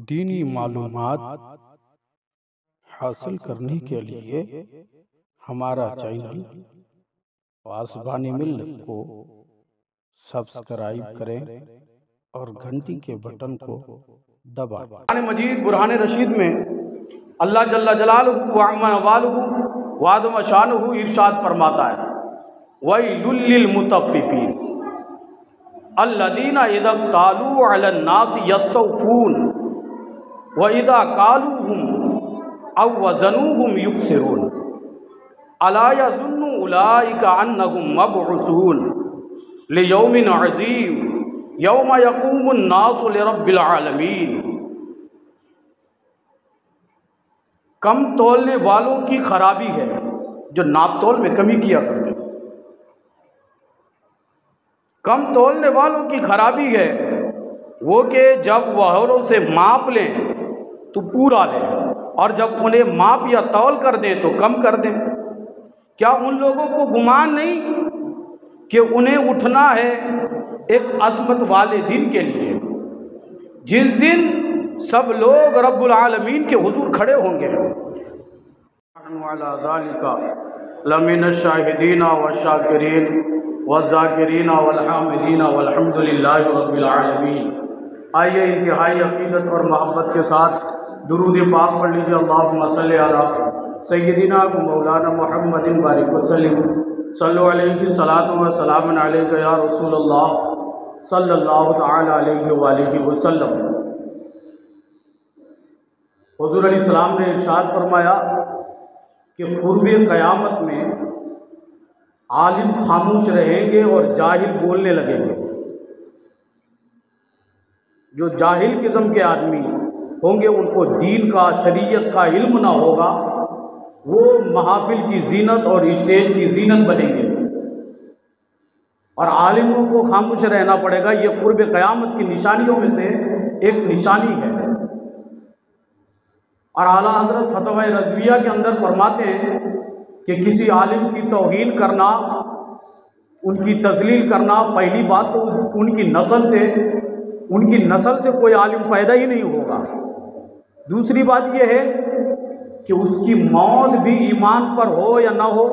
दीनी मालूमात हासिल करने के लिए हमारा चैनल पासबानी मिल्लत को सब्सक्राइब करें और घंटी के बटन को दबाएं। कुरान मजीद बुरहान रशीद में अल्लाह जल्ला जलालुहु व अम्मा नवालुहु व अज़म शानुहु इरशाद फरमाता है, वैलुल लिल मुतफ्फिफीन अल्लज़ीना इज़ा क़ालू अलन नास यस्तौफ़ून व इज़ा क़ालूहुम औ वज़नूहुम युख़सिरून अला यज़ुन्नु उलाइका अन्नहुम मबऊसून लियौमिन अज़ीम यौम यक़ूमुन नासु लिरब्बिल आलमीन। कम तोलने वालों की खराबी है जो नाप तोल में कमी किया करते। कम तोलने वालों की खराबी है वो कि जब वहरों से माप लें तो पूरा लें और जब उन्हें माप या तौल कर दें तो कम कर दें। क्या उन लोगों को गुमान नहीं कि उन्हें उठना है एक अज़मत वाले दिन के लिए, जिस दिन सब लोग रब्बुल आलमीन के हुजूर खड़े होंगे। लमिनश्शाहिदीना व शाकिरीन व ज़ाकिरीना वल हामिदीना वल्हम्दुलिल्लाहि रब्बिल आलमीन। आइए इंतहाई अक़ीदत और मोहब्बत के साथ दुरूद पाक पढ़ लीजिए। अल्लाहुम्मा सल्लि अला सय्यिदिना व मौलाना मुहम्मदिन बारिक वसल्लिम सल्लु अलैहि सलातु व सलामुन अलैका या रसूलल्लाह सल्लल्लाहु तआला अलैहि व आलिहि वसल्लम। हुज़ूर अलैहिस्सलाम ने इरशाद फरमाया कि क़ुर्बे क़यामत में आलिम खामोश रहेंगे और जाहिल बोलने लगेंगे। जो जाहिल किस्म के आदमी होंगे उनको दीन का शरीयत का इल्म ना होगा, वो महफिल की जीनत और स्टेज की जीनत बनेंगे और आलिमों को खामोश रहना पड़ेगा। ये क़ुर्ब क़यामत की निशानियों में से एक निशानी है। और आला हज़रत फतवा रज़विया के अंदर फरमाते हैं कि किसी आलिम की तौहीन करना, उनकी तज़लील करना, पहली बात तो उनकी नस्ल से कोई आलिम पैदा ही नहीं होगा। दूसरी बात यह है कि उसकी मौत भी ईमान पर हो या ना हो,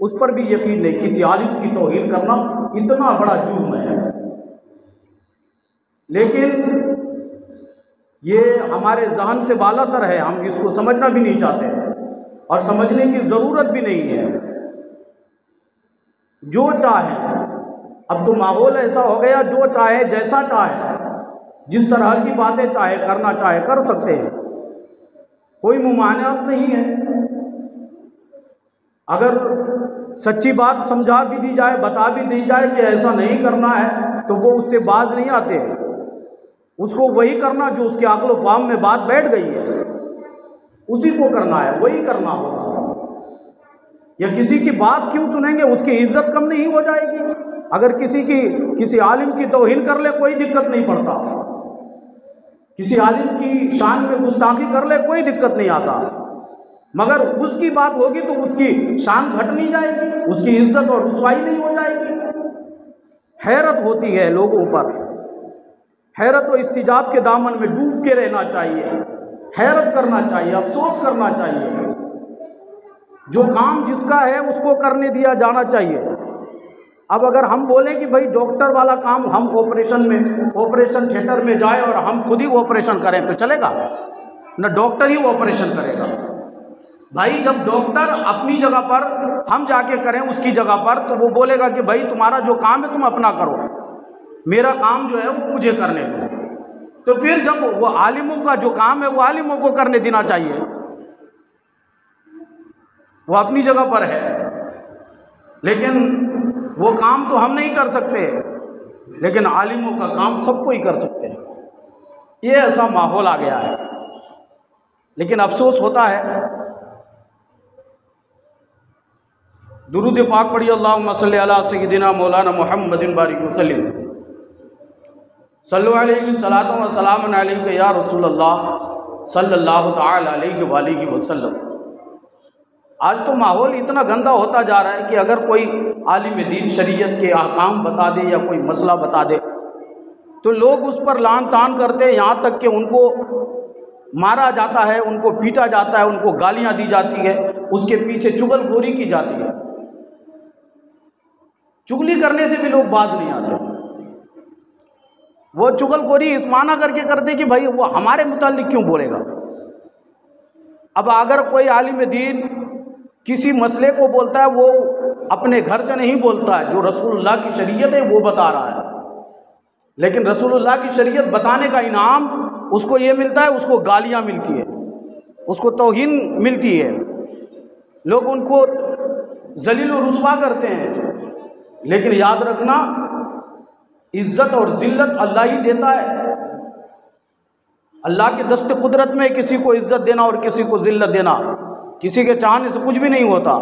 उस पर भी यकीन नहीं। किसी आलिम की तौहीन करना इतना बड़ा जुर्म है। लेकिन ये हमारे ज़हन से बालातर है, हम इसको समझना भी नहीं चाहते और समझने की ज़रूरत भी नहीं है। जो चाहे, अब तो माहौल ऐसा हो गया, जो चाहे जैसा चाहे जिस तरह की बातें चाहे करना चाहे कर सकते हैं, कोई मुमानियत नहीं है। अगर सच्ची बात समझा भी दी जाए, बता भी दी जाए कि ऐसा नहीं करना है, तो वो उससे बाज नहीं आते। उसको वही करना जो उसके अक्ल व फाहम में बात बैठ गई है, उसी को करना है, वही करना होगा। या किसी की बात क्यों सुनेंगे, उसकी इज्जत कम नहीं हो जाएगी। अगर किसी आलिम की तौहीन कर ले कोई दिक्कत नहीं पड़ता, किसी आलिम की शान में गुस्ताखी कर ले कोई दिक्कत नहीं आता, मगर उसकी बात होगी तो उसकी शान घट नहीं जाएगी, उसकी इज्जत और रुसवाई नहीं हो जाएगी। हैरत होती है लोगों पर। हैरत और इस्तिजाब के दामन में डूब के रहना चाहिए, हैरत करना चाहिए, अफसोस करना चाहिए। जो काम जिसका है उसको करने दिया जाना चाहिए। अब अगर हम बोलें कि भाई डॉक्टर वाला काम हम ऑपरेशन थिएटर में जाए और हम खुद ही ऑपरेशन करें तो चलेगा? न डॉक्टर ही ऑपरेशन करेगा। भाई जब डॉक्टर अपनी जगह पर, हम जाके करें उसकी जगह पर, तो वो बोलेगा कि भाई तुम्हारा जो काम है तुम अपना करो, मेरा काम जो है वो मुझे करने दो। तो फिर जब वो आलिमों का जो काम है वो आलिमों को करने देना चाहिए, वो अपनी जगह पर है। लेकिन वो काम तो हम नहीं कर सकते, लेकिन आलिमों का काम सबको ही कर सकते हैं। ये ऐसा माहौल आ गया है। लेकिन अफसोस होता है। दुरूद पाक पढ़िए। अल्लाहुम्मा सल्लि अला सय्यिदिना मौलाना मुहम्मदिन बारिक वसल्लिम सल्लु अलैहि सलातु व सलामुन अलैका या रसूलल्लाह सल्लल्लाहु तआला अलैहि व आलिहि वसल्लम। आज तो माहौल इतना गंदा होता जा रहा है कि अगर कोई आलिम दीन शरीयत के अहकाम बता दे या कोई मसला बता दे तो लोग उस पर लान तान करते हैं, यहाँ तक कि उनको मारा जाता है, उनको पीटा जाता है, उनको गालियाँ दी जाती है, उसके पीछे चुगलखोरी की जाती है। चुगली करने से भी लोग बाज नहीं आते। वो चुगलखोरी इस माना करके करते कि भाई वो हमारे मुताल्लिक क्यों बोलेगा। अब अगर कोई आलिम दीन किसी मसले को बोलता है, वो अपने घर से नहीं बोलता है, जो रसूलुल्लाह की शरीयत है वो बता रहा है। लेकिन रसूलुल्लाह की शरीयत बताने का इनाम उसको ये मिलता है, उसको गालियाँ मिलती है, उसको तौहीन मिलती है, लोग उनको जलील और रुस्वा करते हैं। लेकिन याद रखना, इज्जत और जिल्लत अल्लाह ही देता है। अल्लाह के दस्ते कुदरत में किसी को इज्जत देना और किसी को जिल्लत देना, किसी के चाहने से कुछ भी नहीं होता।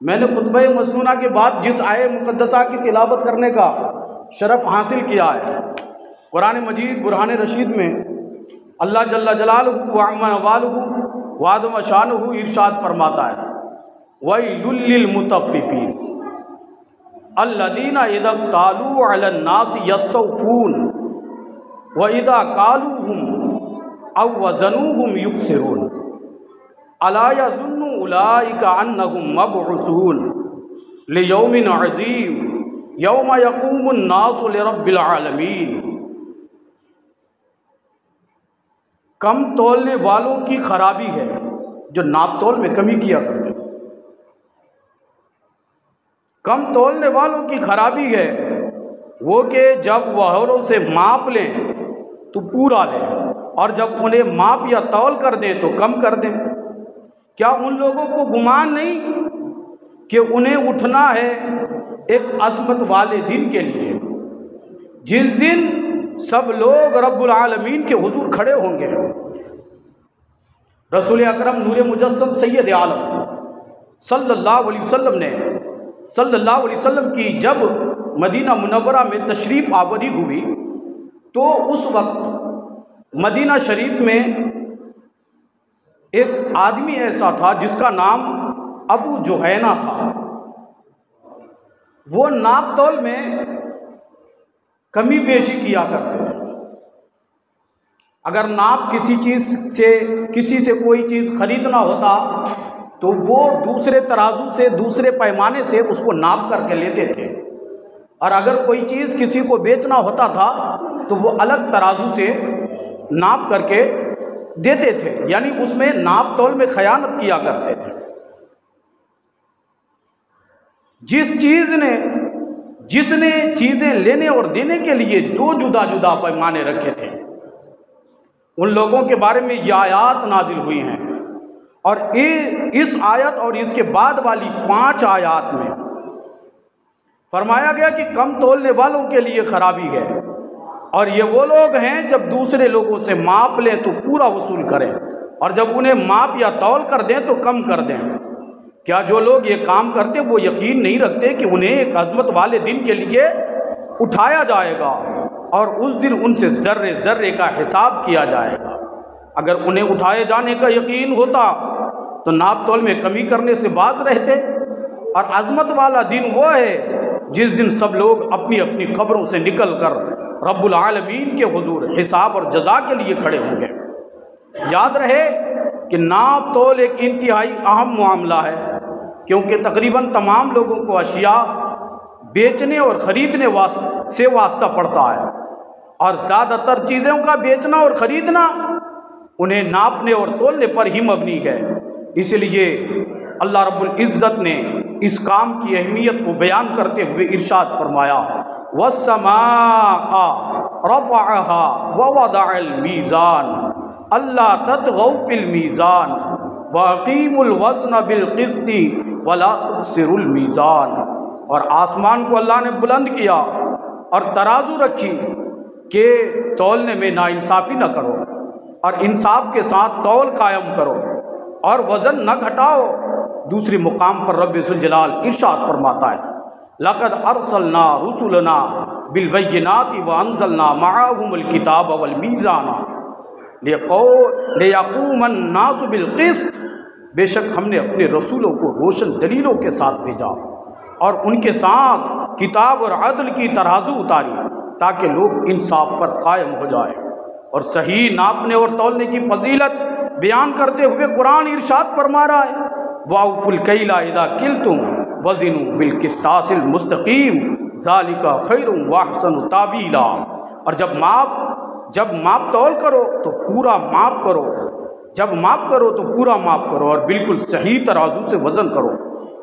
मैंने खुतबा मसनूना के बाद जिस आये मुक़द्दसा की तिलावत करने का शरफ़ हासिल किया है, कुरान मजीद बुरहान रशीद में अल्लाह जल्ला जलालुहु व अम्मा वालुहु व अज़म शानुहु इरशाद फरमाता है, वैलुल लिल मुतफ़्फ़िफ़ीन अल्लज़ीना इज़ा क़ालू अलन नास यस्तौफ़ून व इज़ा क़ालूहुम अव वज़नूहुम युख़सिरून अला यज़ुन्नु उलाइका अन्नहुम मबऊसून लियौमिन अज़ीम यौम यक़ूमुन नासु लिरब्बिल आलमीन। कम तोलने वालों की खराबी है जो नाप तोल में कमी किया करते हैं। कम तोलने वालों की खराबी है वो कि जब वह से माप लें तो पूरा लें, और जब उन्हें माप या तौल कर दें तो कम कर दें। क्या उन लोगों को गुमान नहीं कि उन्हें उठना है एक अज़मत वाले दिन के लिए, जिस दिन सब लोग रब्बुल आलमीन के हुजूर खड़े होंगे। रसूल अकरम नूर मुजस्सम सैयद आलम सल्लल्लाहु अलैहि वसल्लम की जब मदीना मुनव्वरा में तशरीफ़ आवरी हुई तो उस वक्त मदीना शरीफ में एक आदमी ऐसा था जिसका नाम अबू जुहैना था। वो नाप तौल में कमी बेशी किया करते थे। अगर नाप किसी से कोई चीज़ खरीदना होता तो वो दूसरे तराजू से, दूसरे पैमाने से उसको नाप करके लेते थे, और अगर कोई चीज़ किसी को बेचना होता था तो वो अलग तराजू से नाप करके देते थे, यानी उसमें नाप तौल में खयानत किया करते थे। जिसने चीज़ें लेने और देने के लिए दो जुदा जुदा पैमाने रखे थे, उन लोगों के बारे में ये आयत नाजिल हुई हैं। और इस आयत और इसके बाद वाली 5 आयत में फरमाया गया कि कम तोलने वालों के लिए खराबी है, और ये वो लोग हैं जब दूसरे लोगों से माप लें तो पूरा वसूल करें, और जब उन्हें माप या तौल कर दें तो कम कर दें। क्या जो लोग ये काम करते वो यकीन नहीं रखते कि उन्हें एक अज़मत वाले दिन के लिए उठाया जाएगा और उस दिन उनसे ज़र्रे ज़र्रे का हिसाब किया जाएगा। अगर उन्हें उठाए जाने का यकीन होता तो नाप तौल में कमी करने से बाज रहते। और अज़मत वाला दिन वो है जिस दिन सब लोग अपनी अपनी कब्रों से निकल कर रब्बुल आलमीन के हुजूर हिसाब और जज़ा के लिए खड़े होंगे। याद रहे कि नाप तौल एक इंतहाई अहम मामला है, क्योंकि तकरीबन तमाम लोगों को अशिया बेचने और ख़रीदने से वास्ता पड़ता है, और ज़्यादातर चीज़ों का बेचना और ख़रीदना उन्हें नापने और तोलने पर ही मबनी है। इसलिए अल्लाह रब्बुल इज़्ज़त ने इस काम की अहमियत को बयान करते हुए इरशाद फरमाया, वस्समाअ रफ़अहा व वदअल मीज़ान अल्ला ततगौ फिल मीज़ान व अक़ीमुल वज़्न बिल क़िस्ति व ला तुख़्सिरुल मीज़ान। और आसमान को अल्लाह ने बुलंद किया और तराजू रखी कि तौलने में नाइंसाफ़ी न करो, और इंसाफ के साथ तौल कायम करो और वज़न न घटाओ। दूसरी मुकाम पर रब्बुल जलाल इरशाद फरमाता है, लक़द अरसलना रुसुलना बिल बय्यिनाति व अंज़लना मअहुमुल किताब वल मीज़ाना लियक़ूमन नासु बिल क़िस्त। बेशक हमने अपने रसूलों को रोशन दलीलों के साथ भेजा और उनके साथ किताब और अदल की तराजू उतारी ताकि लोग इंसाफ पर कायम हो जाए। और सही नापने और तौलने की फजीलत बयान करते हुए कुरान इरशाद फरमा रहा है, वाउफुल कैला इज़ा किल्तुम वज़िनु बिल किस्तासिल मुस्तकीम ज़ालिका खैरुम व अहसनु तावीला। और जब माप तौल करो तो पूरा माप करो, जब माप करो तो पूरा माप करो और बिल्कुल सही तराजू से वज़न करो,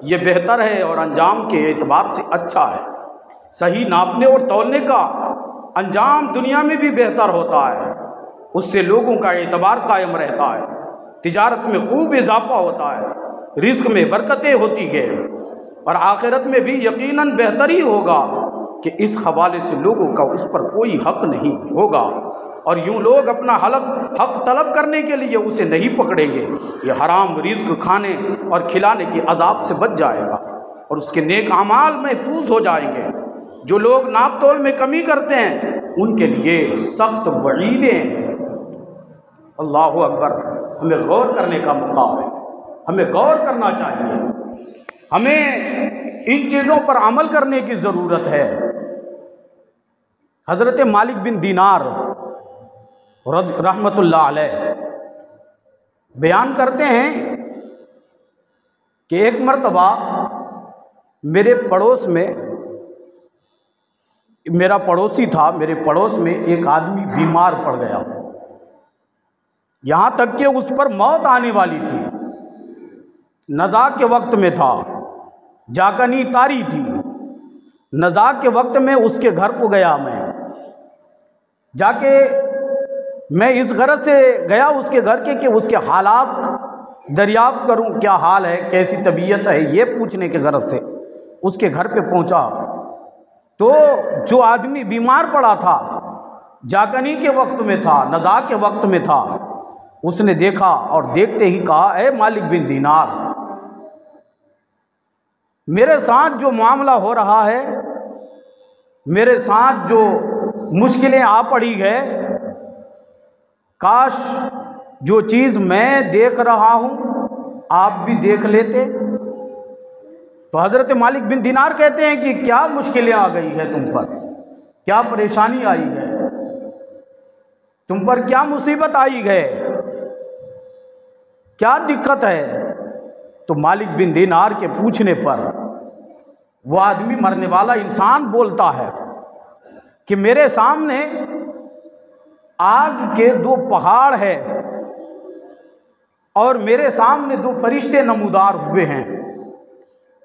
ये बेहतर है और अंजाम के एतबार से अच्छा है। सही नापने और तौलने का अंजाम दुनिया में भी बेहतर होता है, उससे लोगों का एतबार कायम रहता है, तिजारत में खूब इजाफा होता है, रिज़्क़ में बरकतें होती है और आखिरत में भी यकीनन बेहतरी होगा कि इस हवाले से लोगों का उस पर कोई हक नहीं होगा और यूँ लोग अपना हक तलब करने के लिए उसे नहीं पकड़ेंगे। ये हराम रिज़्क़ खाने और खिलाने के अजाब से बच जाएगा और उसके नेक अमाल महफूज हो जाएंगे। जो लोग नाप तोल में कमी करते हैं उनके लिए सख्त वईदें। अल्लाहु अकबर। हमें गौर करने का मौका है, हमें गौर करना चाहिए, हमें इन चीज़ों पर अमल करने की ज़रूरत है। हज़रत मालिक बिन दीनार रहमतुल्लाह अलैह बयान करते हैं कि एक मर्तबा मेरे पड़ोस में, मेरा पड़ोसी था, मेरे पड़ोस में एक आदमी बीमार पड़ गया, यहाँ तक कि उस पर मौत आने वाली थी। नज़ा के वक्त में था, जाकनी तारी थी। नज़ा के वक्त में उसके घर को गया, मैं जाके मैं इस गरज से गया उसके घर के कि उसके हालात दरियाफ्त करूं, क्या हाल है, कैसी तबीयत है, ये पूछने के गरज से उसके घर पे पहुंचा। तो जो आदमी बीमार पड़ा था, जाकनी के वक्त में था, नज़ा के वक्त में था, उसने देखा और देखते ही कहा, ए मालिक बिन दीनार, मेरे साथ जो मामला हो रहा है, मेरे साथ जो मुश्किलें आ पड़ी है, काश जो चीज़ मैं देख रहा हूँ आप भी देख लेते। तो हज़रत मालिक बिन दीनार कहते हैं कि क्या मुश्किलें आ गई है तुम पर, क्या परेशानी आई है, तुम पर क्या मुसीबत आई है, क्या दिक्कत है। तो मालिक बिन दीनार के पूछने पर वो आदमी, मरने वाला इंसान, बोलता है कि मेरे सामने आग के दो पहाड़ है और मेरे सामने दो फरिश्ते नमूदार हुए हैं।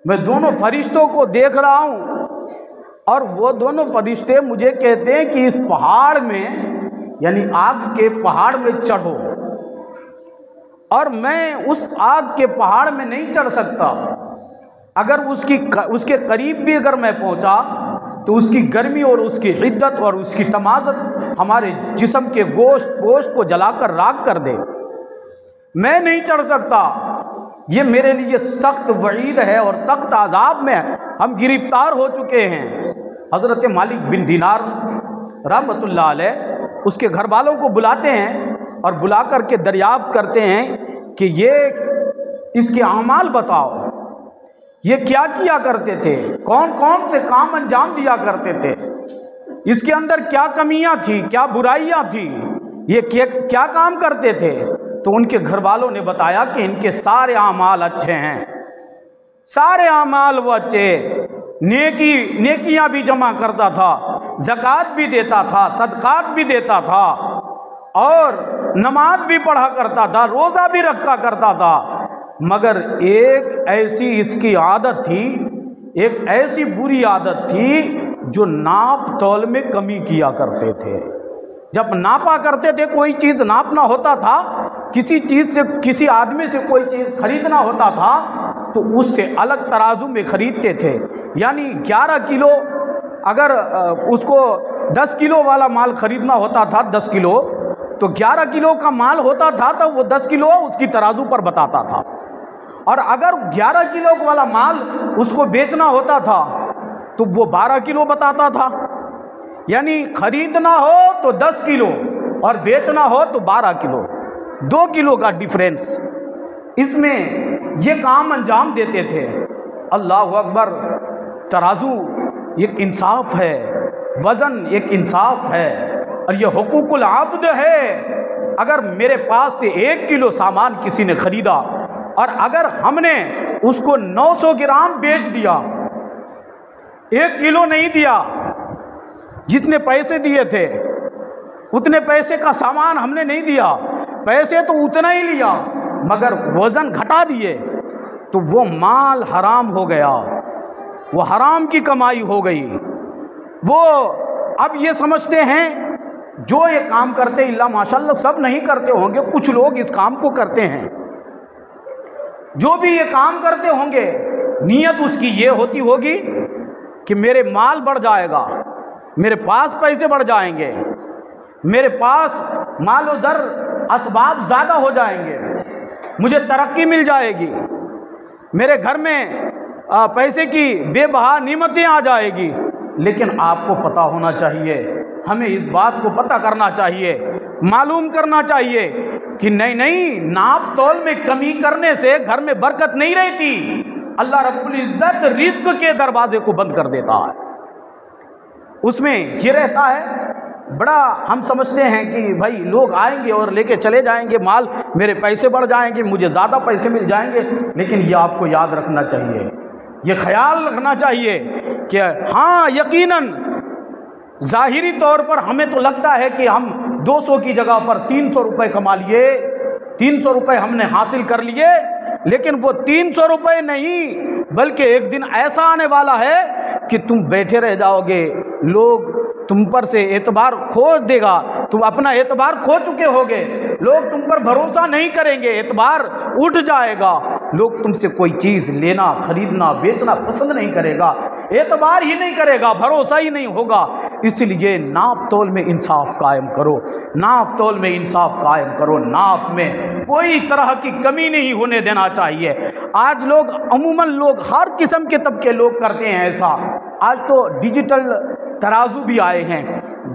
मैं दोनों फरिश्तों को देख रहा हूँ और वो दोनों फरिश्ते मुझे कहते हैं कि इस पहाड़ में, यानी आग के पहाड़ में चढ़ो, और मैं उस आग के पहाड़ में नहीं चढ़ सकता। अगर उसके करीब भी अगर मैं पहुंचा तो उसकी गर्मी और उसकी हिद्दत और उसकी तमाज़त हमारे जिस्म के गोश्त पोश्त को जलाकर राख कर दे। मैं नहीं चढ़ सकता, ये मेरे लिए सख्त वईद है और सख्त आज़ाब में हम गिरफ्तार हो चुके हैं। हज़रत मालिक बिन दीनार रहमतुल्लाह अलैह उसके घर वालों को बुलाते हैं और बुला कर के दरियाफ्त करते हैं कि ये इसके अमाल बताओ, ये क्या किया करते थे, कौन कौन से काम अंजाम दिया करते थे, इसके अंदर क्या कमियां थी, क्या बुराइयां थी, ये क्या काम करते थे। तो उनके घर वालों ने बताया कि इनके सारे अमाल अच्छे हैं, सारे अमाल वो अच्छे, नेकियां भी जमा करता था, ज़कात भी देता था, सदकात भी देता था और नमाज भी पढ़ा करता था, रोज़ा भी रखा करता था। मगर एक ऐसी इसकी आदत थी, एक ऐसी बुरी आदत थी जो नाप तौल में कमी किया करते थे। जब नापा करते थे, कोई चीज़ नापना होता था, किसी चीज़ से, किसी आदमी से कोई चीज़ खरीदना होता था तो उससे अलग तराजू में खरीदते थे। यानी 11 किलो, अगर उसको 10 किलो वाला माल खरीदना होता था, 10 किलो, तो 11 किलो का माल होता था तो वो 10 किलो उसकी तराजू पर बताता था। और अगर 11 किलो वाला माल उसको बेचना होता था तो वो 12 किलो बताता था। यानी खरीदना हो तो 10 किलो और बेचना हो तो 12 किलो, 2 किलो का डिफरेंस, इसमें ये काम अंजाम देते थे। अल्लाह अकबर। तराजू एक इंसाफ है, वज़न एक इंसाफ है, और ये हुकूकुल अब्द है। अगर मेरे पास से 1 किलो सामान किसी ने ख़रीदा और अगर हमने उसको 900 ग्राम बेच दिया, 1 किलो नहीं दिया, जितने पैसे दिए थे उतने पैसे का सामान हमने नहीं दिया, पैसे तो उतना ही लिया मगर वज़न घटा दिए, तो वो माल हराम हो गया, वो हराम की कमाई हो गई। वो अब ये समझते हैं जो ये काम करते, इल्ला माशाल्लाह सब नहीं करते होंगे, कुछ लोग इस काम को करते हैं। जो भी ये काम करते होंगे नीयत उसकी ये होती होगी कि मेरे माल बढ़ जाएगा, मेरे पास पैसे बढ़ जाएंगे, मेरे पास माल और ज़र असबाब ज़्यादा हो जाएंगे, मुझे तरक्की मिल जाएगी, मेरे घर में पैसे की बेबहा नीमतें आ जाएगी। लेकिन आपको पता होना चाहिए, हमें इस बात को पता करना चाहिए, मालूम करना चाहिए कि नहीं, नाप तोल में कमी करने से घर में बरकत नहीं रहती। अल्लाह रब्बुल इज़्ज़त रिज़्क़ के दरवाजे को बंद कर देता है। उसमें ये रहता है, बड़ा हम समझते हैं कि भाई लोग आएंगे और लेके चले जाएंगे माल, मेरे पैसे बढ़ जाएंगे, मुझे ज़्यादा पैसे मिल जाएंगे। लेकिन ये आपको याद रखना चाहिए, ये ख्याल रखना चाहिए कि हाँ यकीनन ज़ाहिरी तौर पर हमें तो लगता है कि हम 200 की जगह पर 300 रुपये कमा लिए, 300 रुपये हमने हासिल कर लिए, लेकिन वो 300 रुपये नहीं बल्कि एक दिन ऐसा आने वाला है कि तुम बैठे रह जाओगे, लोग तुम पर से एतबार खो देगा, तुम अपना एतबार खो चुके होगे, लोग तुम पर भरोसा नहीं करेंगे, एतबार उठ जाएगा, लोग तुमसे कोई चीज़ लेना, खरीदना, बेचना पसंद नहीं करेगा, एतबार ही नहीं करेगा, भरोसा ही नहीं होगा। इसलिए नाप तोल में इंसाफ कायम करो, नाप तोल में इंसाफ कायम करो, नाप में कोई तरह की कमी नहीं होने देना चाहिए। आज लोग अमूमन लोग हर किस्म के तबके लोग करते हैं ऐसा। आज तो डिजिटल तराजू भी आए हैं,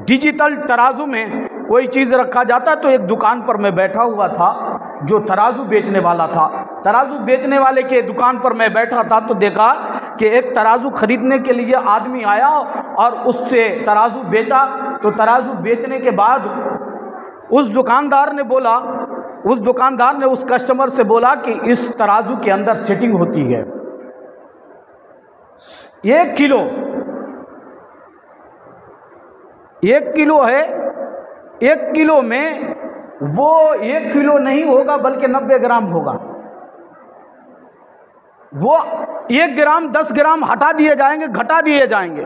डिजिटल तराजू में कोई चीज़ रखा जाता। तो एक दुकान पर मैं बैठा हुआ था जो तराजू बेचने वाला था, तराजू बेचने वाले के दुकान पर मैं बैठा था तो देखा कि एक तराजू खरीदने के लिए आदमी आया और उससे तराजू बेचा। तो तराजू बेचने के बाद उस दुकानदार ने बोला, उस दुकानदार ने उस कस्टमर से बोला कि इस तराजू के अंदर सेटिंग होती है 1 किलो, 1 किलो है, 1 किलो में वो 1 किलो नहीं होगा बल्कि 90 ग्राम होगा। वो 1 ग्राम 10 ग्राम हटा दिए जाएंगे, घटा दिए जाएंगे,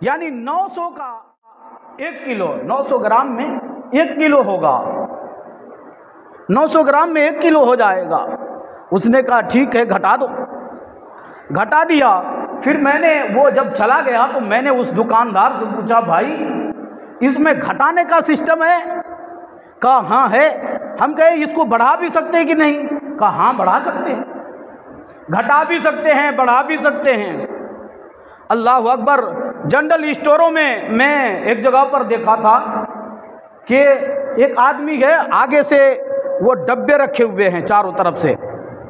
यानी 900 का 1 किलो, 900 ग्राम में 1 किलो होगा, 900 ग्राम में 1 किलो हो जाएगा। उसने कहा ठीक है घटा दो, घटा दिया। फिर मैंने वो जब चला गया तो मैंने उस दुकानदार से पूछा भाई इसमें घटाने का सिस्टम है? कहा हाँ है। हम कहे इसको बढ़ा भी सकते हैं कि नहीं? कहा हाँ बढ़ा सकते हैं, घटा भी सकते हैं, बढ़ा भी सकते हैं। अल्लाह अकबर। जनरल स्टोरों में मैं एक जगह पर देखा था कि एक आदमी है, आगे से वो डब्बे रखे हुए हैं, चारों तरफ से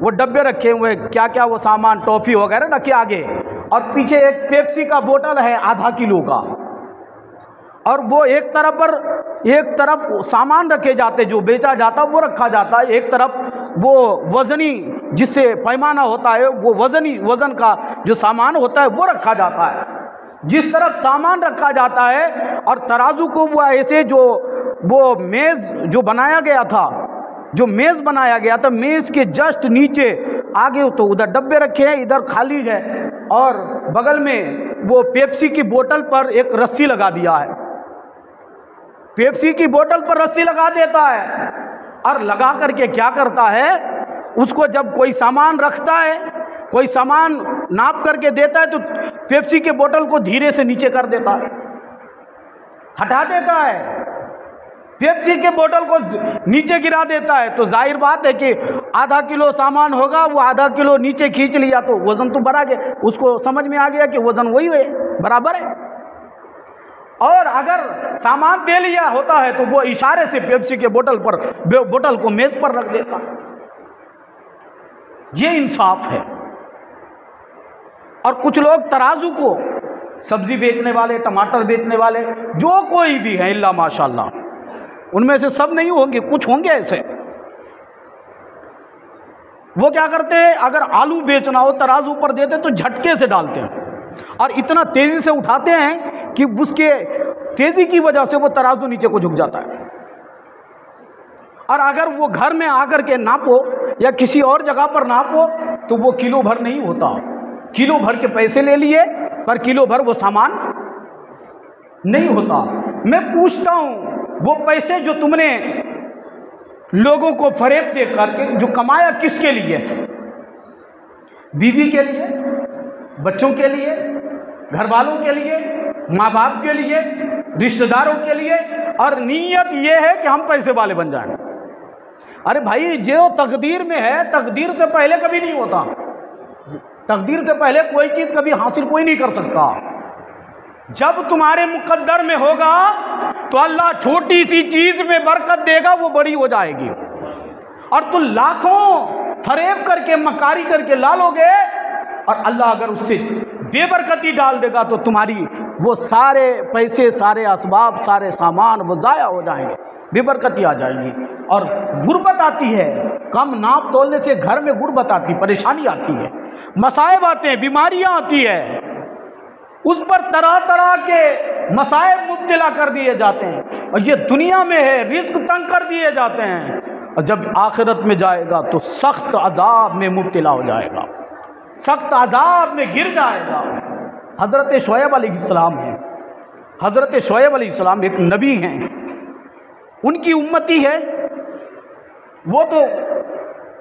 वो डब्बे रखे हुए हैं, क्या क्या वो सामान टॉफ़ी वगैरह रखे आगे, और पीछे एक पेप्सी का बोतल है आधा किलो का, और वो एक तरफ सामान रखे जाते जो बेचा जाता वो रखा जाता है, एक तरफ वो वज़नी जिससे पैमाना होता है वो वज़न का जो सामान होता है वो रखा जाता है। जिस तरफ सामान रखा जाता है और तराजू को वो ऐसे जो वो मेज़ जो बनाया गया था, जो मेज़ बनाया गया था, मेज़ के जस्ट नीचे आगे तो उधर डब्बे रखे हैं, इधर खाली है, और बगल में वो पेप्सी की बोतल पर एक रस्सी लगा दिया है, पेप्सी की बोतल पर रस्सी लगा देता है, और लगा करके क्या करता है, उसको जब कोई सामान रखता है, कोई सामान नाप करके देता है तो पेप्सी के बोतल को धीरे से नीचे कर देता है, हटा देता है, पेप्सी के बोतल को नीचे गिरा देता है। तो जाहिर बात है कि आधा किलो सामान होगा, वो आधा किलो नीचे खींच लिया तो वज़न तो बढ़ा गया, उसको समझ में आ गया कि वज़न वही है, बराबर है। और अगर सामान दे लिया होता है तो वो इशारे से पेप्सी के बोतल को मेज पर रख देता। ये इंसाफ है। और कुछ लोग तराजू को, सब्जी बेचने वाले, टमाटर बेचने वाले, जो कोई भी है इल्ला माशाअल्लाह, उनमें से सब नहीं होंगे, कुछ होंगे ऐसे, वो क्या करते हैं, अगर आलू बेचना हो तराजू पर देते तो झटके से डालते हैं और इतना तेजी से उठाते हैं कि उसके तेजी की वजह से वो तराजू नीचे को झुक जाता है। और अगर वो घर में आकर के नापो या किसी और जगह पर नापो तो वो किलो भर नहीं होता, किलो भर के पैसे ले लिए पर किलो भर वो सामान नहीं होता। मैं पूछता हूं वो पैसे जो तुमने लोगों को फरेब दे करके जो कमाया किसके लिए? बीवी के लिए, बच्चों के लिए, घर वालों के लिए, माँ बाप के लिए, रिश्तेदारों के लिए, और नीयत ये है कि हम पैसे वाले बन जाएं। अरे भाई, जो तकदीर में है, तकदीर से पहले कभी नहीं होता, तकदीर से पहले कोई चीज़ कभी हासिल कोई नहीं कर सकता। जब तुम्हारे मुकद्दर में होगा तो अल्लाह छोटी सी चीज में बरकत देगा, वो बड़ी हो जाएगी। और तुम लाखों फरेब करके, मकारी करके ला लोगे और अल्लाह अगर उससे बेबरकती डाल देगा तो तुम्हारी वो सारे पैसे, सारे असबाब, सारे सामान वो ज़ाया हो जाएंगे, बेबरकती आ जाएगी। और गुर्बत आती है, कम नाप तोलने से घर में गुर्बत आती, परेशानी आती है, मसाइब आते हैं, बीमारियां आती है, उस पर तरह तरह के मसाइब मुब्तला कर दिए जाते हैं। और ये दुनिया में है, रिस्क तंग कर दिए जाते हैं, और जब आखिरत में जाएगा तो सख्त अजाब में मुब्तला हो जाएगा, सख्त अजाब में गिर जाएगा। हज़रत शुएब अलैहिस्सलाम हैं, हज़रत शुएब अलैहिस्सलाम एक नबी हैं, उनकी उम्मती है, वो तो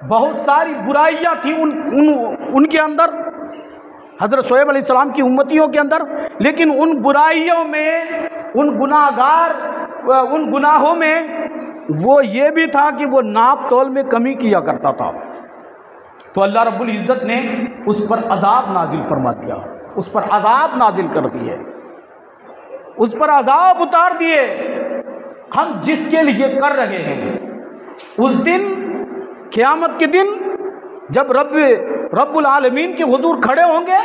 बहुत सारी बुराइयां थी उनके अंदर, हज़रत शुएब अलैहिस्सलाम की उम्मतियों के अंदर, लेकिन उन बुराइयों में, उन गुनाहों में वो ये भी था कि वो नाप तोल में कमी किया करता था। तो अल्लाह रब्बुल इज़्ज़त ने उस पर अज़ाब नाजिल फरमा दिया, उस पर अज़ाब नाजिल कर दिए, उस पर अज़ाब उतार दिए। हम जिसके लिए कर रहे हैं, उस दिन क़यामत के दिन जब रब्बुल आलमीन के हुजूर खड़े होंगे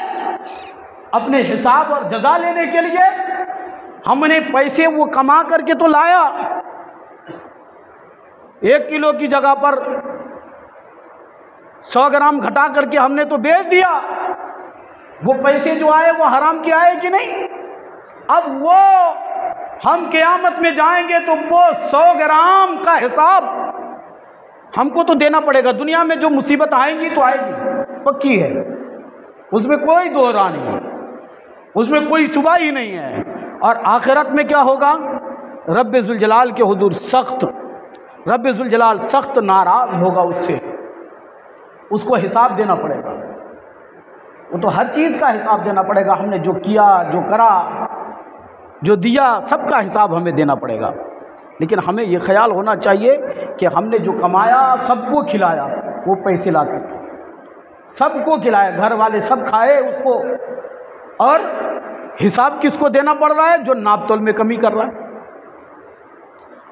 अपने हिसाब और जजा लेने के लिए, हमने पैसे वो कमा करके तो लाया, 1 किलो की जगह पर 100 ग्राम घटा करके हमने तो बेच दिया, वो पैसे जो आए वो हराम के आए कि नहीं? अब वो हम क़यामत में जाएंगे तो वो 100 ग्राम का हिसाब हमको तो देना पड़ेगा। दुनिया में जो मुसीबत आएंगी तो आएगी, पक्की है, उसमें कोई दोहरा नहीं है, उसमें कोई शुबा ही नहीं है। और आखिरत में क्या होगा? रब्बे ज़ुल जलाल के हुजूर रब्बे ज़ुल जलाल सख्त नाराज़ होगा उससे, उसको हिसाब देना पड़ेगा, वो तो हर चीज़ का हिसाब देना पड़ेगा। हमने जो किया, जो करा, जो दिया, सबका हिसाब हमें देना पड़ेगा। लेकिन हमें ये ख्याल होना चाहिए कि हमने जो कमाया सबको खिलाया, वो पैसे ला कर सबको खिलाया, घर वाले सब खाए उसको, और हिसाब किसको देना पड़ रहा है? जो नाप तोल में कमी कर रहा है।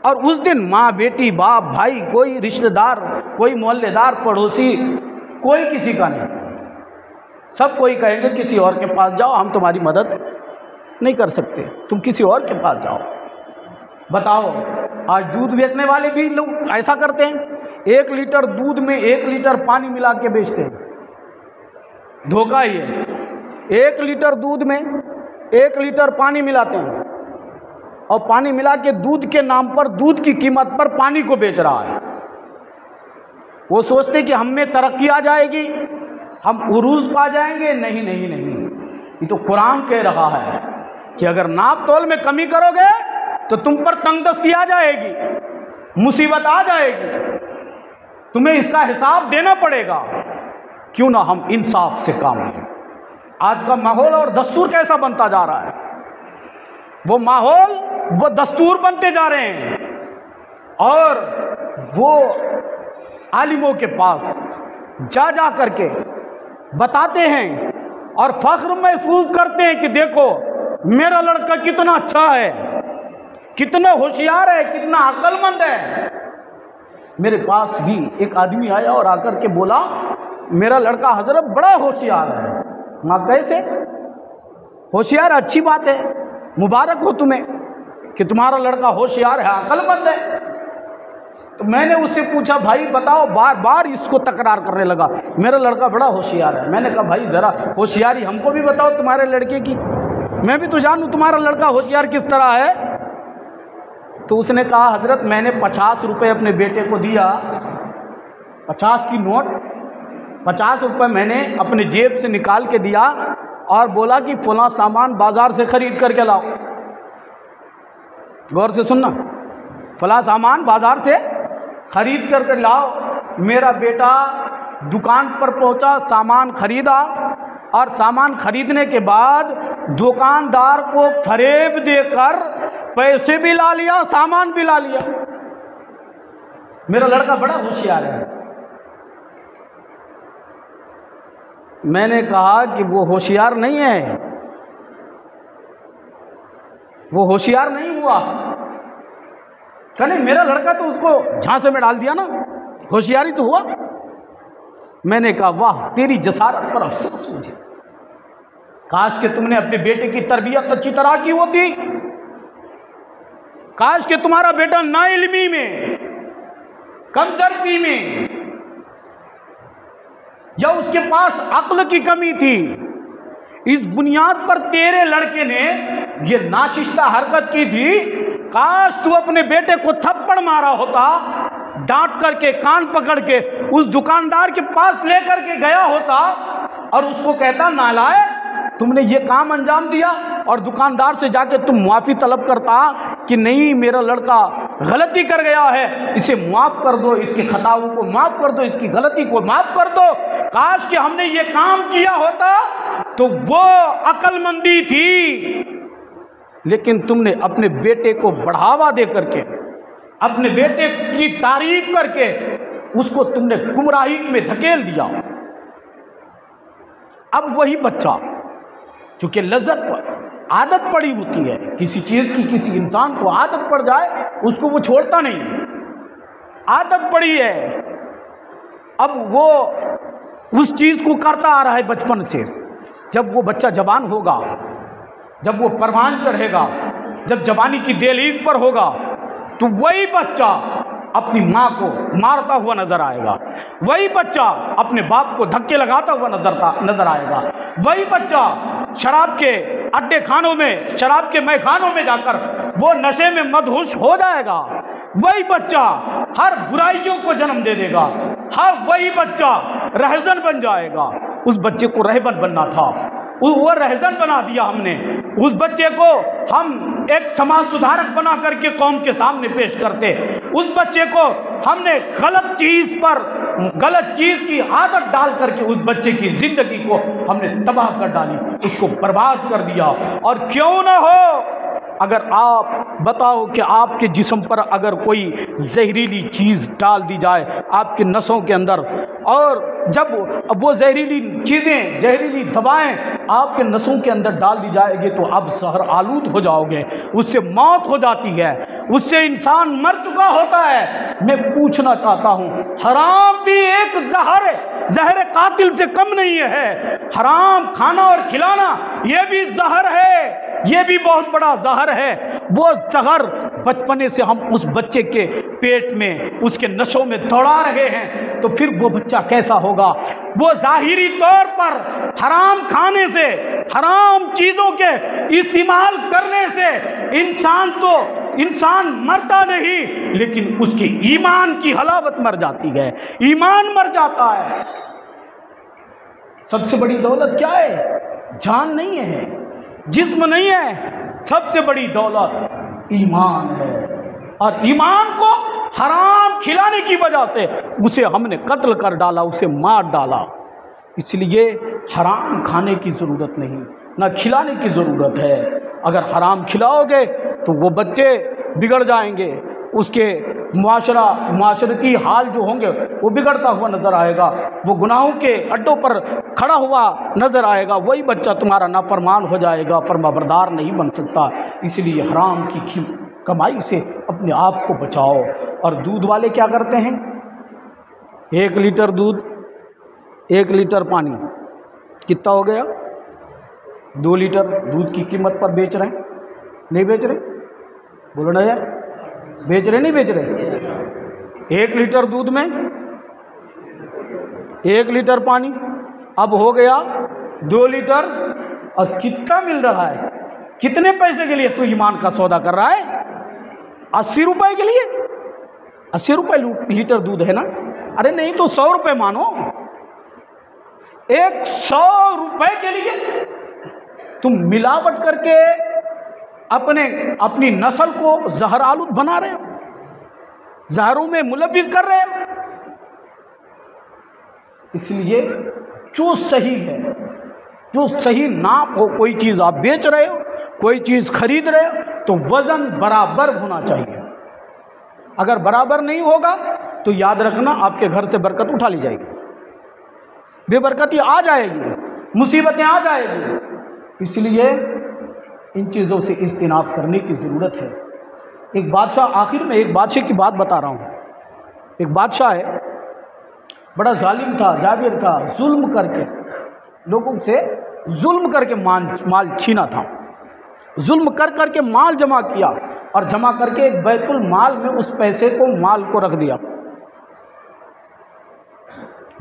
और उस दिन माँ, बेटी, बाप, भाई, कोई रिश्तेदार, कोई मोहल्लेदार, पड़ोसी, कोई किसी का नहीं, सब कोई कहेंगे किसी और के पास जाओ, हम तुम्हारी मदद नहीं कर सकते, तुम किसी और के पास जाओ। बताओ, आज दूध बेचने वाले भी लोग ऐसा करते हैं, 1 लीटर दूध में 1 लीटर पानी मिला के बेचते हैं, धोखा ही है। 1 लीटर दूध में 1 लीटर पानी मिलाते हैं, और पानी मिला के दूध के नाम पर, दूध की कीमत पर पानी को बेच रहा है। वो सोचते कि हम में तरक्की आ जाएगी, हम उरूज पा जाएंगे। नहीं नहीं नहीं, ये तो कुरान कह रहा है कि अगर नाप तोल में कमी करोगे तो तुम पर तंगदस्ती आ जाएगी, मुसीबत आ जाएगी, तुम्हें इसका हिसाब देना पड़ेगा। क्यों ना हम इंसाफ से काम लें। आज का माहौल और दस्तूर कैसा बनता जा रहा है, वो माहौल, वो दस्तूर बनते जा रहे हैं, और वो आलिमों के पास जा करके बताते हैं और फख्र महसूस करते हैं कि देखो मेरा लड़का कितना अच्छा है, कितना होशियार है, कितना अक्लमंद है। मेरे पास भी एक आदमी आया और आकर के बोला, मेरा लड़का हजरत बड़ा होशियार है, माँ कैसे? होशियार, अच्छी बात है, मुबारक हो तुम्हें कि तुम्हारा लड़का होशियार है, अक्लमंद है। तो मैंने उससे पूछा, भाई बताओ, बार बार इसको तकरार करने लगा, मेरा लड़का बड़ा होशियार है। मैंने कहा भाई ज़रा होशियारी हमको भी बताओ तुम्हारे लड़के की, मैं भी तो जानूँ तुम्हारा लड़का होशियार किस तरह है। तो उसने कहा, हजरत मैंने 50 रुपये अपने बेटे को दिया, 50 की नोट, 50 रुपये मैंने अपने जेब से निकाल के दिया और बोला कि फलां सामान बाज़ार से ख़रीद करके लाओ। गौर से सुनना, फलां सामान बाज़ार से ख़रीद करके लाओ। मेरा बेटा दुकान पर पहुंचा, सामान ख़रीदा और सामान खरीदने के बाद दुकानदार को फरेब देकर पैसे भी ला लिया, सामान भी ला लिया। मेरा लड़का बड़ा होशियार है। मैंने कहा कि वो होशियार नहीं है, वो होशियार नहीं हुआ। कहने मेरा लड़का तो उसको झांसे में डाल दिया ना, होशियारी तो हुआ। मैंने कहा वाह, तेरी जसारत पर अफसोस मुझे, काश कि तुमने अपने बेटे की तरबियत अच्छी तरह की होती, काश कि तुम्हारा बेटा नाइल्मी में, कमजोरी में, या उसके पास अक्ल की कमी थी, इस बुनियाद पर तेरे लड़के ने ये नाशिस्ता हरकत की थी। काश तू अपने बेटे को थप्पड़ मारा होता, डांट करके, कान पकड़ के उस दुकानदार के पास लेकर के गया होता और उसको कहता, नालायक तुमने ये काम अंजाम दिया, और दुकानदार से जाके तुम माफ़ी तलब करता कि नहीं मेरा लड़का गलती कर गया है, इसे माफ़ कर दो, इसके खताओं को माफ़ कर दो, इसकी गलती को माफ़ कर दो। काश कि हमने ये काम किया होता तो वो अक्लमंदी थी। लेकिन तुमने अपने बेटे को बढ़ावा दे करके, अपने बेटे की तारीफ करके उसको तुमने गुमराही में धकेल दिया। अब वही बच्चा, चूंकि लज्जत आदत पड़ी होती है, किसी चीज़ की किसी इंसान को आदत पड़ जाए उसको वो छोड़ता नहीं, आदत पड़ी है। अब वो उस चीज़ को करता आ रहा है बचपन से। जब वो बच्चा जवान होगा, जब वो परवान चढ़ेगा, जब जवानी की दहलीज पर होगा, तो वही बच्चा अपनी माँ को मारता हुआ नजर आएगा, वही बच्चा अपने बाप को धक्के लगाता हुआ नजर आएगा, वही बच्चा शराब के अड्डे खानों में, शराब के मैखानों में जाकर वो नशे में मदहोश हो जाएगा, वही बच्चा हर बुराइयों को जन्म दे देगा, हर वही बच्चा रहजन बन जाएगा। उस बच्चे को रहबन बनना था, वो रहजन बना दिया हमने। उस बच्चे को हम एक समाज सुधारक बना करके कौम के सामने पेश करते, उस बच्चे को हमने गलत चीज़ पर, गलत चीज़ की आदत डाल करके उस बच्चे की ज़िंदगी को हमने तबाह कर डाली, उसको बर्बाद कर दिया। और क्यों ना हो, अगर आप बताओ कि आपके जिस्म पर अगर कोई जहरीली चीज़ डाल दी जाए आपके नसों के अंदर, और जब वो जहरीली चीज़ें, जहरीली दवाएं आपके नसों के अंदर डाल दी जाएगी तो आप जहर आलूद हो जाओगे, उससे मौत हो जाती है, उससे इंसान मर चुका होता है। मैं पूछना चाहता हूँ, हराम भी एक जहर है, जहर कातिल से कम नहीं है। हराम खाना और खिलाना ये भी जहर है, ये भी बहुत बड़ा जहर है। वो जहर बचपने से हम उस बच्चे के पेट में, उसके नसों में दौड़ा रहे हैं, तो फिर वो बच्चा कैसा होगा? वो जाहिरी तौर पर हराम खाने से, हराम चीज़ों के इस्तेमाल करने से इंसान मरता नहीं, लेकिन उसकी ईमान की हलावत मर जाती है, ईमान मर जाता है। सबसे बड़ी दौलत क्या है? जान नहीं है, जिस्म नहीं है, सबसे बड़ी दौलत ईमान है। और ईमान को हराम खिलाने की वजह से उसे हमने कत्ल कर डाला, उसे मार डाला। इसलिए हराम खाने की ज़रूरत नहीं, ना खिलाने की ज़रूरत है। अगर हराम खिलाओगे तो वो बच्चे बिगड़ जाएंगे, उसके माशरती हाल जो होंगे वो बिगड़ता हुआ नज़र आएगा, वो गुनाहों के अड्डों पर खड़ा हुआ नज़र आएगा, वही बच्चा तुम्हारा नाफरमान हो जाएगा, फरमाबरदार नहीं बन सकता। इसलिए हराम की कमाई से अपने आप को बचाओ। और दूध वाले क्या करते हैं? 1 लीटर दूध, 1 लीटर पानी, कितना हो गया? 2 लीटर दूध की कीमत पर बेच रहे हैं, नहीं बेच रहे? बोलो ना यार, बेच रहे नहीं बेच रहे? 1 लीटर दूध में 1 लीटर पानी, अब हो गया 2 लीटर। और कितना मिल रहा है? कितने पैसे के लिए तू ईमान का सौदा कर रहा है? 80 रुपए के लिए? 80 रुपए लीटर दूध है ना? अरे नहीं तो 100 रुपए मानो। 100 रुपए के लिए तुम मिलावट करके अपनी नस्ल को जहर आलूद बना रहे हो, जहरों में मुलविस कर रहे हो। इसलिए जो सही है, जो सही नाप हो, कोई चीज़ आप बेच रहे हो, कोई चीज़ खरीद रहे हो, तो वज़न बराबर होना चाहिए। अगर बराबर नहीं होगा तो याद रखना आपके घर से बरकत उठा ली जाएगी, बेबरकती आ जाएगी, मुसीबतें आ जाएगी। इसलिए इन चीज़ों से इज्तिनाब करने की ज़रूरत है। एक बादशाह, आखिर में एक बादशाह की बात बता रहा हूँ। एक बादशाह है, बड़ा जालिम था, जाबिर था, जुल्म करके लोगों से जुल्म करके माल छीना था, जुल्म कर के माल जमा किया और जमा करके एक बैतुल माल में उस पैसे को, माल को रख दिया।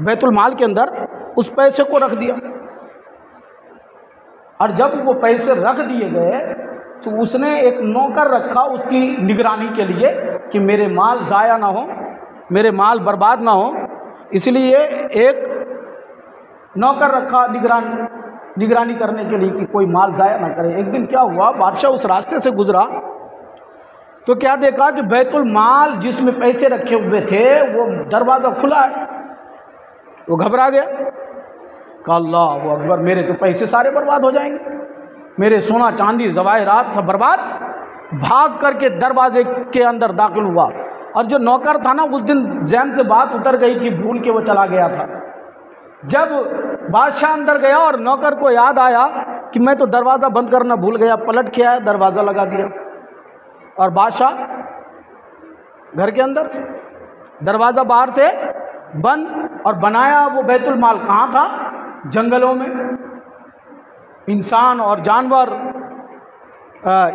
बैतुल माल के अंदर उस पैसे को रख दिया। और जब वो पैसे रख दिए गए तो उसने एक नौकर रखा उसकी निगरानी के लिए कि मेरे माल ज़ाया ना हो, मेरे माल बर्बाद ना हो, इसलिए एक नौकर रखा निगरानी करने के लिए कि कोई माल ज़ाया ना करे। एक दिन क्या हुआ, बादशाह उस रास्ते से गुजरा तो क्या देखा कि बैतुल माल जिसमें पैसे रखे हुए थे वो दरवाज़ा खुला है। वो घबरा गया, कहा अल्लाह वो अकबर, मेरे तो पैसे सारे बर्बाद हो जाएंगे, मेरे सोना चांदी जवाहरात सब बर्बाद। भाग करके दरवाजे के अंदर दाखिल हुआ और जो नौकर था ना, उस दिन जहन से बात उतर गई थी, भूल के वो चला गया था। जब बादशाह अंदर गया और नौकर को याद आया कि मैं तो दरवाज़ा बंद करना भूल गया, पलट के आया, दरवाज़ा लगा दिया और बादशाह घर के अंदर, दरवाज़ा बाहर से बंद और बनाया। वो बैतुल माल कहाँ था? जंगलों में। इंसान और जानवर,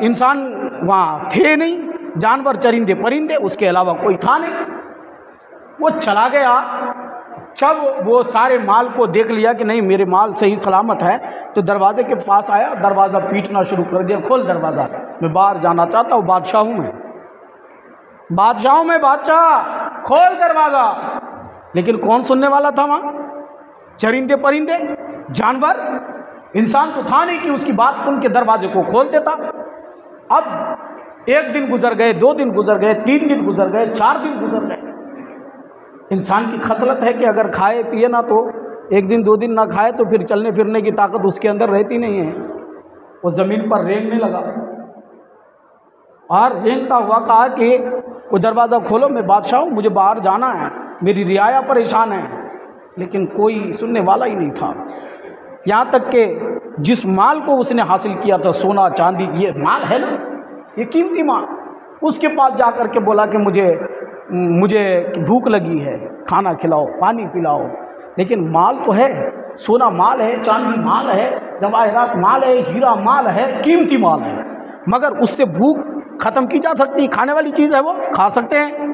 इंसान वहाँ थे नहीं, जानवर चरिंदे परिंदे, उसके अलावा कोई था नहीं। वो चला गया। जब वो सारे माल को देख लिया कि नहीं मेरे माल सही सलामत है, तो दरवाजे के पास आया, दरवाज़ा पीटना शुरू कर दिया, खोल दरवाज़ा, मैं बाहर जाना चाहता हूँ, बादशाह हूँ मैं, बादशाह हूँ मैं, बादशाह खोल दरवाज़ा। लेकिन कौन सुनने वाला था वहाँ? चरिंदे परिंदे, जानवर, इंसान तो था नहीं कि उसकी बात सुन के दरवाजे को खोल देता। अब 1 दिन गुजर गए, 2 दिन गुजर गए, 3 दिन गुजर गए, 4 दिन गुजर गए। इंसान की खसलत है कि अगर खाए पिए ना तो 1 दिन 2 दिन ना खाए तो फिर चलने फिरने की ताकत उसके अंदर रहती नहीं है। वो ज़मीन पर रेंगने लगा और रेंगता हुआ कहा कि वो दरवाज़ा खोलो, मैं बादशाह हूँ, मुझे बाहर जाना है, मेरी रियाया परेशान है। लेकिन कोई सुनने वाला ही नहीं था। यहाँ तक कि जिस माल को उसने हासिल किया था, सोना चांदी, ये माल है ना, ये कीमती माल, उसके पास जा कर के बोला कि मुझे भूख लगी है, खाना खिलाओ, पानी पिलाओ। लेकिन माल तो है, सोना माल है, चांदी माल है, जवाहरात माल है, हीरा माल है, कीमती माल है, मगर उससे भूख ख़त्म की जा सकती, खाने वाली चीज़ है, वो खा सकते हैं,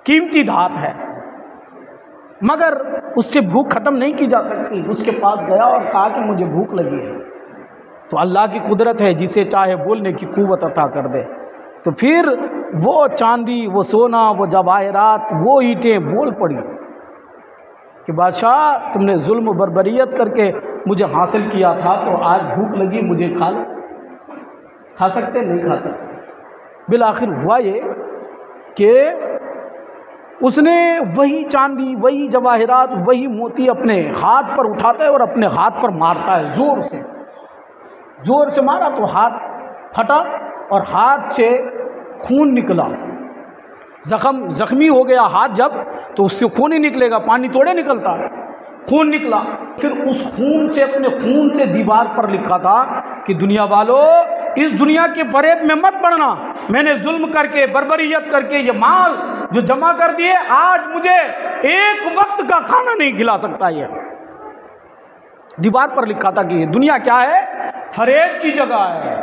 कीमती धात है, मगर उससे भूख ख़त्म नहीं की जा सकती। उसके पास गया और कहा कि मुझे भूख लगी है। तो अल्लाह की कुदरत है, जिसे चाहे बोलने की कुव्वत अता कर दे। तो फिर वो चांदी, वो सोना, वो जवाहरात, वो ईंटें बोल पड़ी कि बादशाह तुमने जुल्म बर्बरियत करके मुझे हासिल किया था, तो आज भूख लगी, मुझे खा लो। खा सकते? नहीं खा सकते। बिल आखिर हुआ ये कि उसने वही चांदी, वही जवाहरात, वही मोती अपने हाथ पर उठाता है और अपने हाथ पर मारता है, ज़ोर से मारा तो हाथ फटा और हाथ से खून निकला। जख्मी हो गया हाथ जब, तो उससे खून ही निकलेगा, पानी थोड़े निकलता है, खून निकला। फिर उस खून से, अपने खून से दीवार पर लिखा था कि दुनिया वालों, इस दुनिया के फरेब में मत पड़ना, मैंने जुल्म करके, बर्बरियत करके ये माल जो जमा कर दिए, आज मुझे एक वक्त का खाना नहीं खिला सकता। ये दीवार पर लिखा था कि ये दुनिया क्या है, फरेब की जगह है,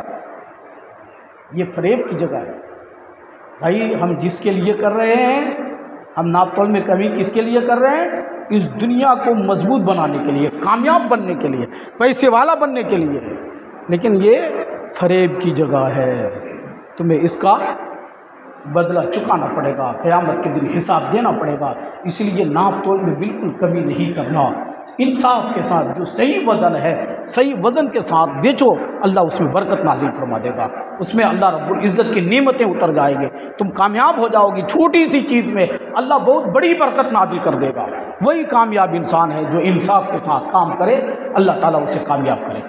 ये फरेब की जगह है। भाई हम जिसके लिए कर रहे हैं, हम नापतोल में कमी किसके लिए कर रहे हैं? इस दुनिया को मजबूत बनाने के लिए, कामयाब बनने के लिए, पैसे वाला बनने के लिए। लेकिन ये फरेब की जगह है, तुम्हें इसका बदला चुकाना पड़ेगा, क़यामत के दिन हिसाब देना पड़ेगा। इसलिए नाप तोल में बिल्कुल कमी नहीं करना, इंसाफ के साथ जो सही वज़न है, सही वज़न के साथ बेचो, अल्लाह उसमें बरकत नाज़िल फरमा देगा, उसमें अल्लाह रब्बुल इज़्ज़त की नेमतें उतर जाएंगे, तुम कामयाब हो जाओगी। छोटी सी चीज़ में अल्लाह बहुत बड़ी बरकत नाज़िल कर देगा। वही कामयाब इंसान है जो इंसाफ के साथ काम करे, अल्लाह ताला उसे कामयाब करे।